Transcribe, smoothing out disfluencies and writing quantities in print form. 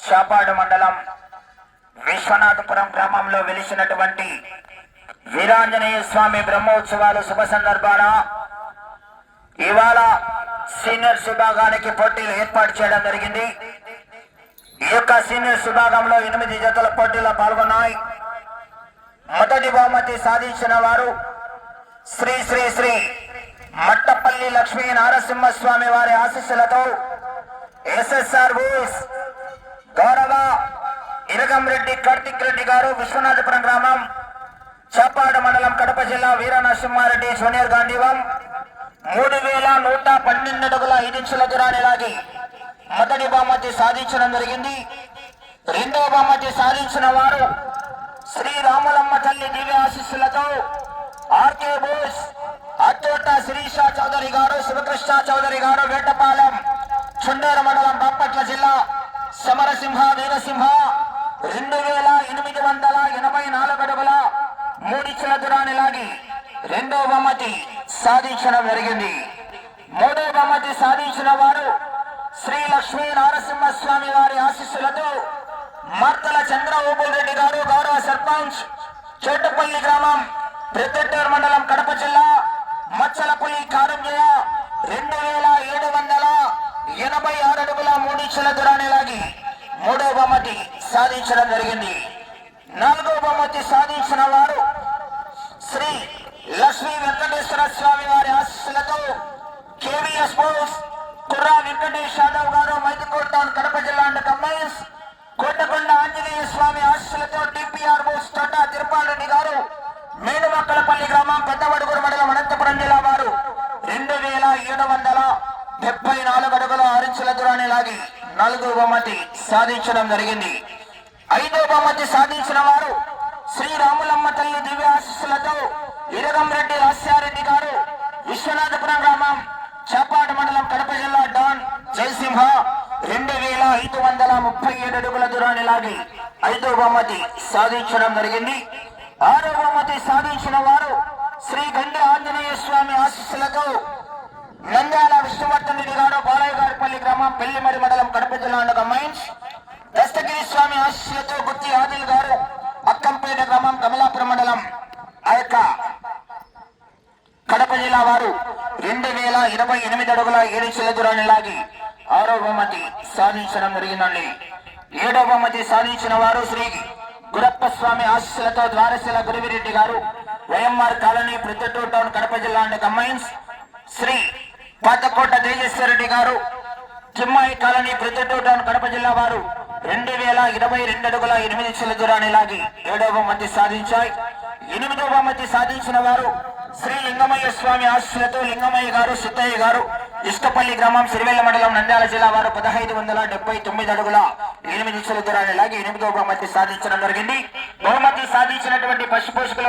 చాపాడు మండలం విశ్వనాథపురం గ్రామంలో వెలిసినటువంటి వీరాంజనేయ స్వామి బ్రహ్మోత్సవాలు శుభ సందర్భాన ఇవాళ సీనియర్స్ విభాగానికి పోటీలు ఏర్పాటు చేయడం జరిగింది. ఈ యొక్క సీనియర్స్ విభాగంలో 8 జతల పోటీలో పాల్గొన్నాయి. మొదటి బహుమతి సాధించిన వారు శ్రీ శ్రీ శ్రీ మట్టపల్లి లక్ష్మీ నారసింహస్వామి వారి ఆశీస్సులతో ఎస్ఎస్ఆర్ బూస్ గౌరవ ఇరగంరెడ్డి కార్తిక్ రెడ్డి గారు, విశ్వనాథపురం గ్రామం, చాపాడు మండలం, కడప జిల్లా, వీర నరసింహారెడ్డి జూనియర్ గాంధీవం 3112 అడుగుల 5 ఇంచుల దూరాన్ని లాగి మొదటి బహుమతి సాధించడం జరిగింది. రెండవ బహుమతి సాధించిన వారు శ్రీ రాములమ్మ తల్లి దివ్య ఆశీస్సులతో ఆర్కే బోస్, అత్తోట శిరీష చౌదరి గారు, శివకృష్ణ చౌదరి గారు, వేటపాలెం, చుండూరు మండలం, బాపట్ల జిల్లా, సమరసింహ వీరసింహ 2884 అడుగుల 3 ఇంచుల దూరాన్ని లాగి రెండవ బహుమతి సాధించడం జరిగింది. మూడవ బహుమతి సాధించిన వారు శ్రీ లక్ష్మీ నారసింహస్వామి వారి ఆశీస్సులతో మార్తల చంద్రబాబు రెడ్డి గారు, గౌరవ సర్పంచ్, చోటపల్లి గ్రామం, ప్రొద్దుటూరు మండలం, కడప జిల్లా, మచ్చలపల్లి కారంజయ 2786 అడుగుల 3 ఇంచుల దూరాన్ని లాగి మూడవ బహుమతి సాధించడం జరిగింది. నాలుగవ బహుమతి సాధించిన వారు శ్రీ లక్ష్మీ వెంకటేశ్వర స్వామి వారి ఆశీస్సులతో కేవీఎస్ బోస్, కుర్రా వెంకటేష్ యాదవ్ గారు, మైదుకూరు టౌన్, కడప జిల్లా అండ్ కంబైన్స్, కోటకొండ ఆంజనేయ స్వామి ఆశీస్సులతో టిపిఆర్ బోస్, తోట తిరుపాల్ రెడ్డి గారు, మేడుమక్కలపల్లి గ్రామం, పెద్దవడుగురు మండలం, అనంతపురం జిల్లా వారు 2774 అడుగుల 6 ఇంచుల దూరాన్ని లాగి 4వ బహుమతి సాధించడం జరిగింది. 5వ బహుమతి సాధించిన వారు శ్రీ రాములమ్మ తల్లి దివ్య ఆశీస్సులతో ఇరగంరెడ్డి రాశ్యారెడ్డి గారు, విశ్వనాథపురం గ్రామం, చాపాడు మండలం, కడప జిల్లా, డాన్ జయసింహ 2537 అడుగుల దూరాన్ని లాగి 5వ బహుమతి సాధించడం జరిగింది. 6వ బహుమతి సాధించిన వారు శ్రీ గండి ఆంజనేయ స్వామి ఆశీస్సులతో నంద్యాల విష్ణువర్ధన్ రెడ్డి గారు, బాలయ్యగారిపల్లి గ్రామం, పెళ్లిమరి మండలం, కడప జిల్లా అండ్ మైన్స్, దస్తగిరి స్వామి ఆశీస్సులతో గుత్తి ఆదిల్ గారు, అక్కంపేట గ్రామం, కమలాపురం మండలం, ఆ యొక్క కడప జిల్లా వారు 2028 అడుగుల 7 ఇంచుల దూరాన్ని లాగి 6వ బహుమతి సాధించడం జరిగిందండి. 7వ బహుమతి సాధించిన వారు శ్రీ గురప్ప స్వామి ఆశీస్సులతో ద్వారశిల గురువిరెడ్డి గారు, YMR colony, Proddatur town, Kadapa జిల్లా అండ్ కంబైన్స్, శ్రీ పాతకోట తేజస్వరెడ్డి గారు, చిమ్మాయి కాలనీ, ప్రొద్దుటూరు టౌన్, కడప జిల్లా వారు 2022 అడుగుల 8 ఇంచుల దూరాన్ని లాగి 7వ బహుమతి సాధించాయి. 8వ బహుమతి సాధించిన వారు శ్రీ లింగమయ్య స్వామి ఆశీస్సులతో లింగమయ్య గారు, సిద్ధయ్య గారు, ఇష్టపల్లి గ్రామం, సిరివెల్ల మండలం, నంద్యాల జిల్లా వారు 1579 అడుగుల 8 ఇంచుల దూరాన్ని లాగి 8వ బహుమతి సాధించడం జరిగింది. బహుమతి సాధించినటువంటి పశు పోషకులు